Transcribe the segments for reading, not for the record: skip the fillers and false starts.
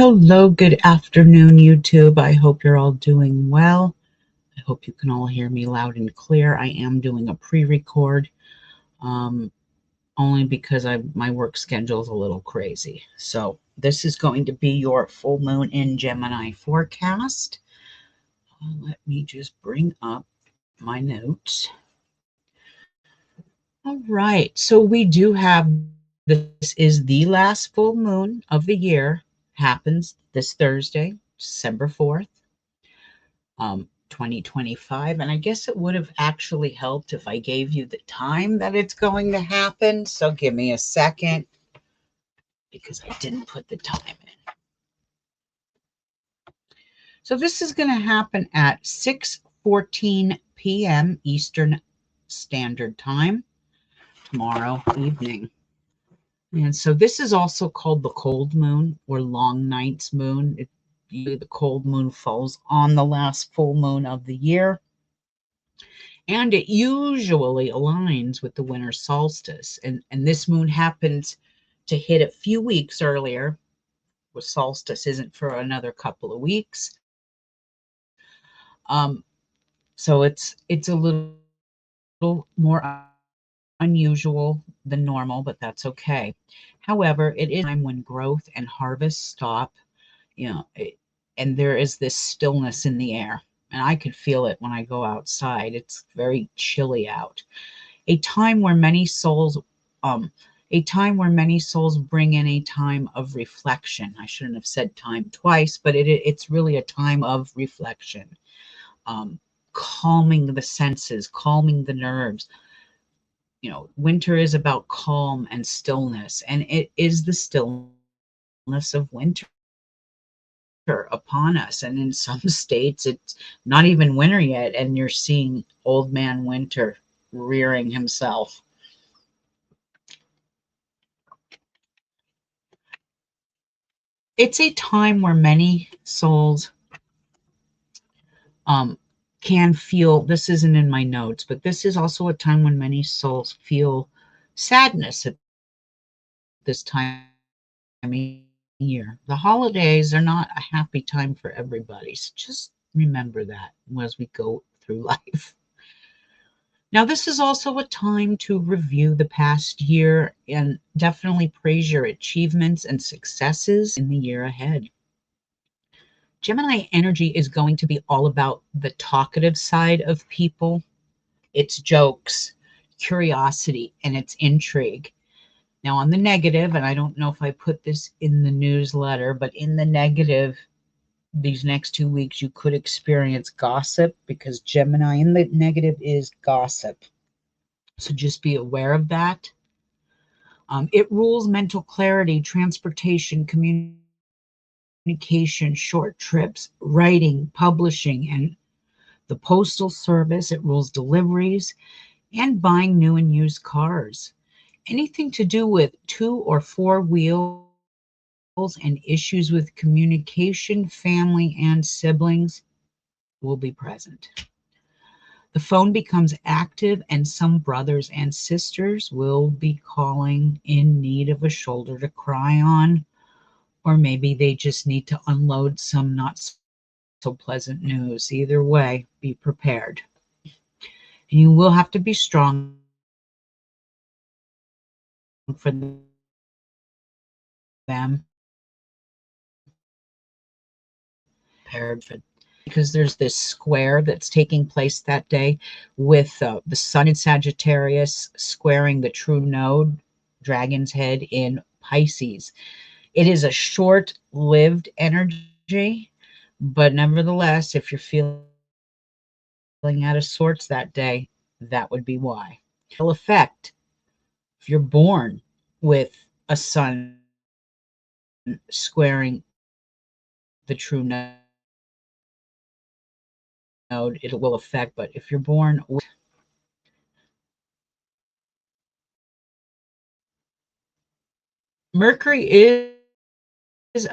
Hello, good afternoon, YouTube. I hope you're all doing well. I hope you can all hear me loud and clear. I am doing a pre-record, um, only because my work schedule is a little crazy. So this is going to be your full moon in Gemini forecast. Let me just bring up my notes. All right, so we do have this is the last full moon of the year. Happens this Thursday, December 4th. 2025. And I guess it would have actually helped if I gave you the time that it's going to happen. So give me a second because I didn't put the time in. So this is going to happen at 6:14 p.m. Eastern Standard Time tomorrow evening. And so this is also called the cold moon or long night's moon. The cold moon falls on the last full moon of the year. And it usually aligns with the winter solstice. And this moon happens to hit a few weeks earlier. The solstice isn't for another couple of weeks. So it's a little more unusual than normal, but that's okay. However, it is a time when growth and harvest stop, and there is this stillness in the air. And I could feel it when I go outside. It's very chilly out. A time where many souls um a time where many souls bring in a time of reflection. I shouldn't have said time twice, but it's really a time of reflection. Calming the senses, calming the nerves. Winter is about calm and stillness, and it is the stillness of winter upon us. And in some states it's not even winter yet, and you're seeing old man winter rearing himself. It's a time where many souls can feel, this isn't in my notes, but this is also a time when many souls feel sadness at this time of year. The holidays are not a happy time for everybody. So just remember that as we go through life. Now, this is also a time to review the past year and definitely praise your achievements and successes in the year ahead. Gemini energy is going to be all about the talkative side of people, its jokes, curiosity, and its intrigue. Now, on the negative, and I don't know if I put this in the newsletter, but in the negative, these next 2 weeks, you could experience gossip because Gemini in the negative is gossip. So just be aware of that. It rules mental clarity, transportation, communication, short trips, writing, publishing, and the postal service. It rules deliveries and buying new and used cars. Anything to do with 2 or 4 wheels and issues with communication, family, and siblings will be present. The phone becomes active, and some brothers and sisters will be calling in need of a shoulder to cry on, or maybe they just need to unload some not so pleasant news. Either way, be prepared. And you will have to be strong for them, prepared for, because there's this square that's taking place that day with the sun in Sagittarius squaring the true node, Dragon's Head in Pisces. It is a short-lived energy, but nevertheless, if you're feeling out of sorts that day, that would be why. It'll affect if you're born with a sun squaring the true node, it will affect. But if you're born with Mercury is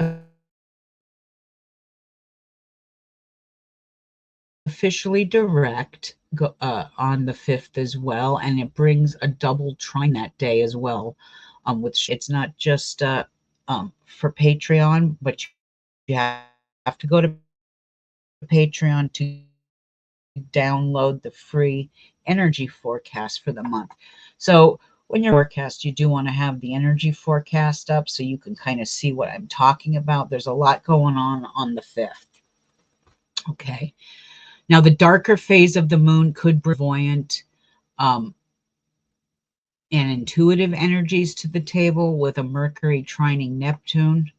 officially direct on the 5th as well, and it brings a double trine that day as well. Which it's not just for Patreon, but You have to go to Patreon to download the free energy forecast for the month. So when you're forecast, you do want to have the energy forecast up so you can kind of see what I'm talking about. There's a lot going on the 5th. Okay. Now, the darker phase of the moon could bring voyant and intuitive energies to the table with a Mercury trining Neptune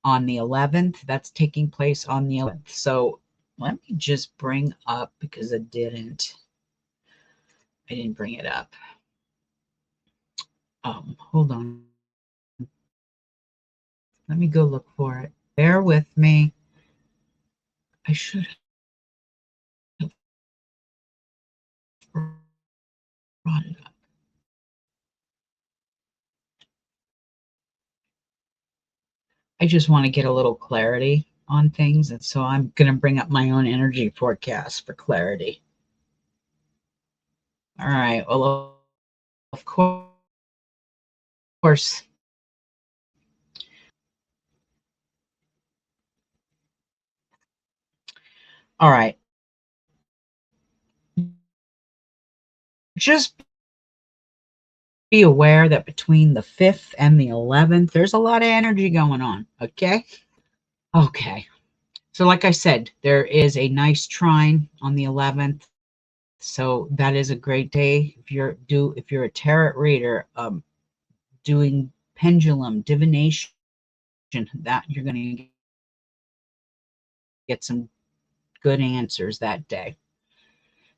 on the 11th. That's taking place on the 11th. So let me just bring up, because I didn't bring it up. Hold on. Let me go look for it. Bear with me. I should have brought it up. I just want to get a little clarity on things, and so I'm going to bring up my own energy forecast for clarity. All right. Well, of course. All right. Just be aware that between the 5th and the 11th, there's a lot of energy going on. Okay. Okay. So, like I said, there is a nice trine on the 11th. So that is a great day if you're a tarot reader, doing pendulum divination, that you're going to get some good answers that day.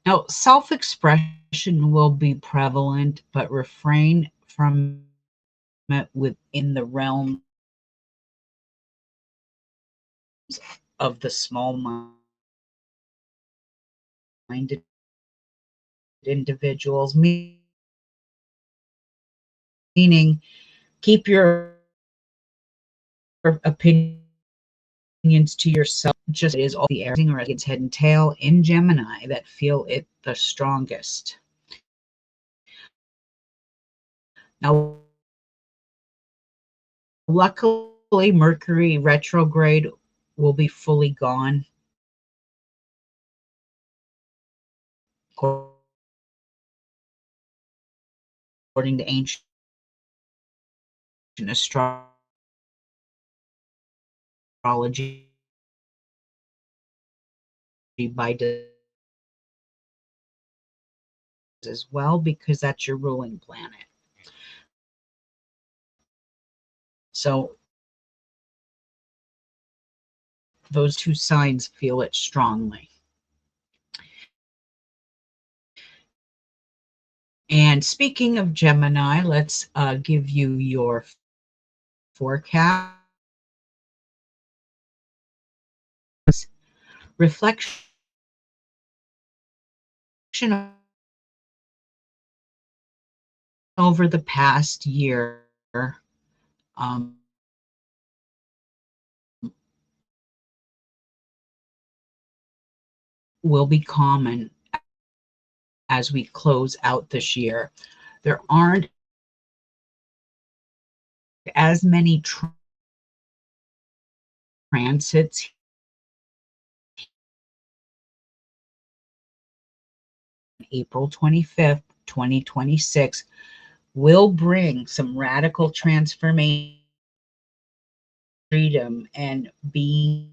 Now, self-expression will be prevalent, but refrain from it within the realm of the small-minded individuals, meaning keep your opinions to yourself. Just is all the air or its head and tail in Gemini that feel it the strongest. Now, luckily, Mercury retrograde will be fully gone, according to ancient astrology, by as well, because that's your ruling planet. So those two signs feel it strongly. And speaking of Gemini, let's give you your forecast. Reflection over the past year um, will be common as we close out this year. There aren't as many transits April 25th, 2026 will bring some radical transformation, freedom, and being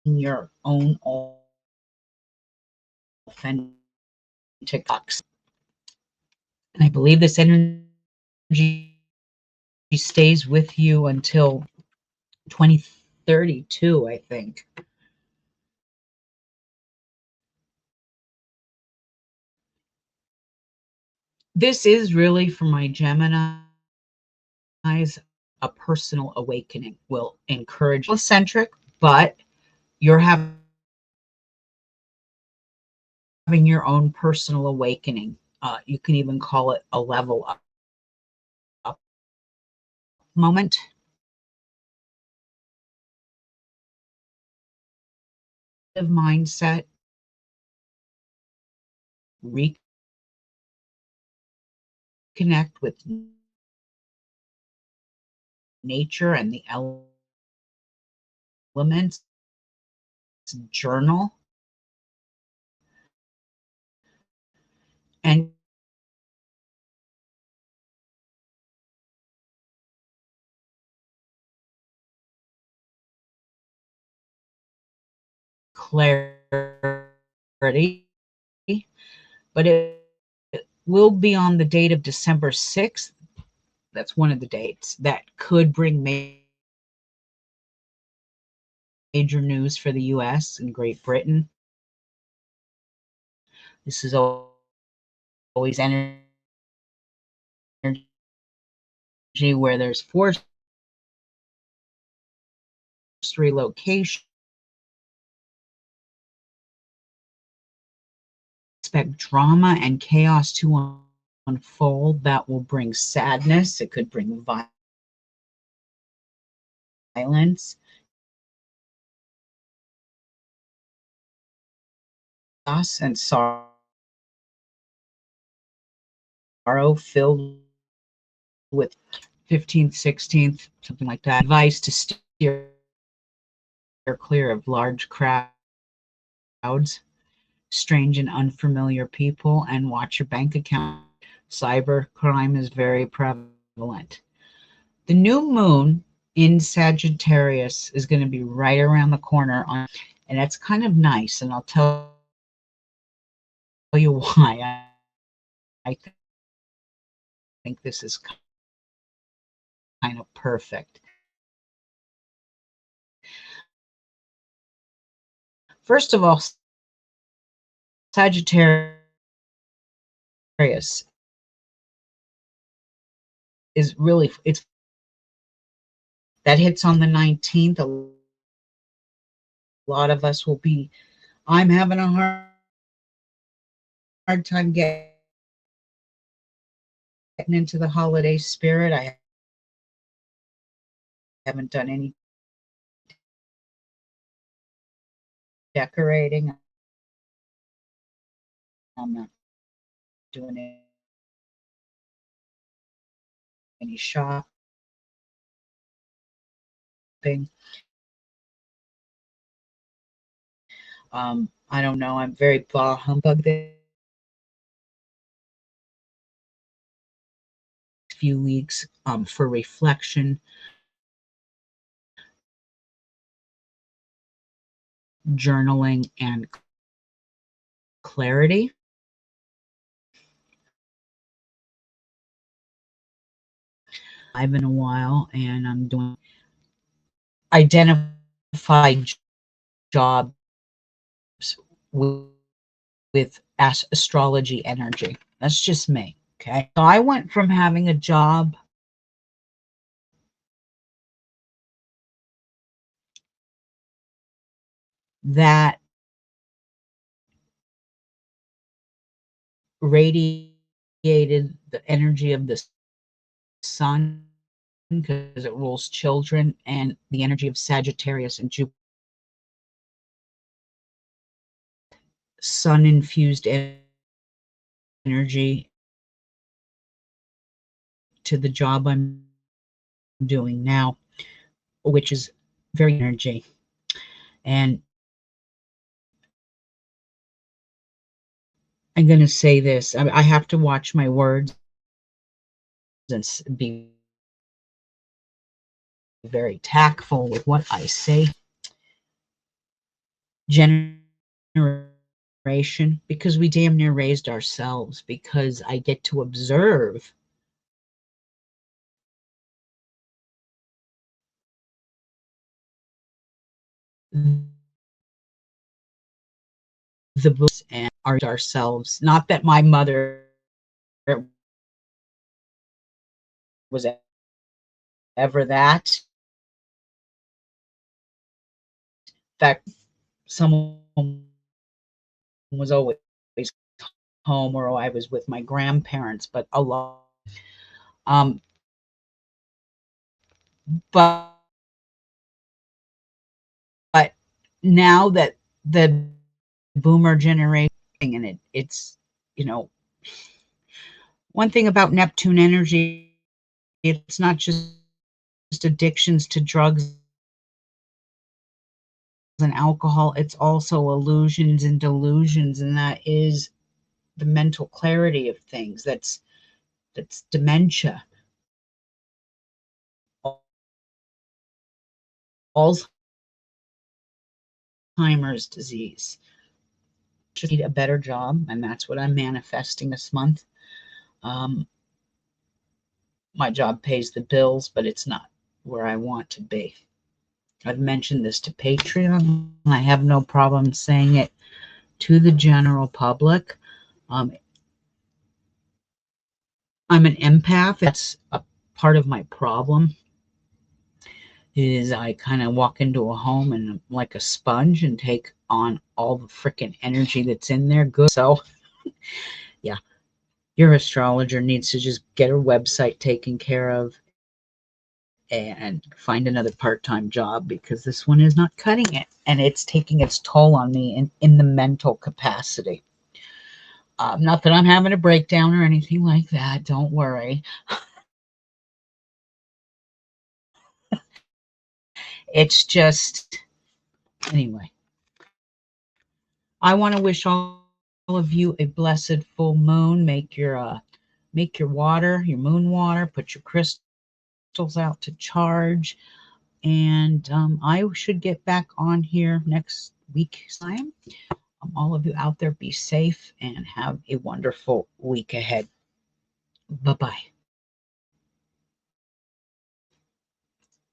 your own authentic box. And I believe this energy stays with you until 2032, I think. This is really for my Gemini. A personal awakening will encourage eccentric, but you're having your own personal awakening. You can even call it a level up moment. Of mindset, reconnect with nature and the elements elements, journal, and clarity, but it will be on the date of December 6th. That's one of the dates that could bring major news for the US and Great Britain. This is always energy where there's forced relocation. Expect drama and chaos to unfold that will bring sadness. It could bring violence, loss, and sorrow filled with 15th, 16th, something like that. Advice to steer clear of large crowds, strange and unfamiliar people, and watch your bank account. Cyber crime is very prevalent. The new moon in Sagittarius is going to be right around the corner and that's kind of nice, and I'll tell you why. I think this is kind of perfect. First of all, Sagittarius is really, it's that hits on the 19th. A lot of us will be, I'm having a hard time getting into the holiday spirit. I haven't done any decorating. I'm not doing any shopping. I don't know. I'm very bah humbug this few weeks for reflection, journaling, and clarity. I've been a while, and I'm doing identified jobs with, astrology energy. That's just me. Okay. So I went from having a job that radiated the energy of the sun because it rules children, and the energy of Sagittarius and Jupiter, sun infused energy to the job I'm doing now, which is very energy. And I'm going to say this, I have to watch my words and be very tactful with what I say. Generation, because we damn near raised ourselves, because I get to observe the books and ourselves. Not that my mother was ever that. In fact, someone was always home, or I was with my grandparents, but a lot. Um, but now that the boomer generation, and it's one thing about Neptune energy, it's not just addictions to drugs and alcohol, it's also illusions and delusions, and that is the mental clarity of things. That's dementia, Alzheimer's disease. Just need a better job, and that's what I'm manifesting this month. My job pays the bills, but it's not where I want to be. I've mentioned this to Patreon. I have no problem saying it to the general public. I'm an empath. That's a part of my problem. Is I kind of walk into a home and I'm like a sponge and take on all the freaking energy that's in there. Good. So, yeah, your astrologer needs to just get her website taken care of and find another part-time job, because this one is not cutting it and it's taking its toll on me in the mental capacity. Not that I'm having a breakdown or anything like that. Don't worry. It's just, anyway, I want to wish all of you a blessed full moon. Make your water, your moon water, put your crystals out to charge. And I should get back on here next week's time. All of you out there, be safe and have a wonderful week ahead. Bye-bye.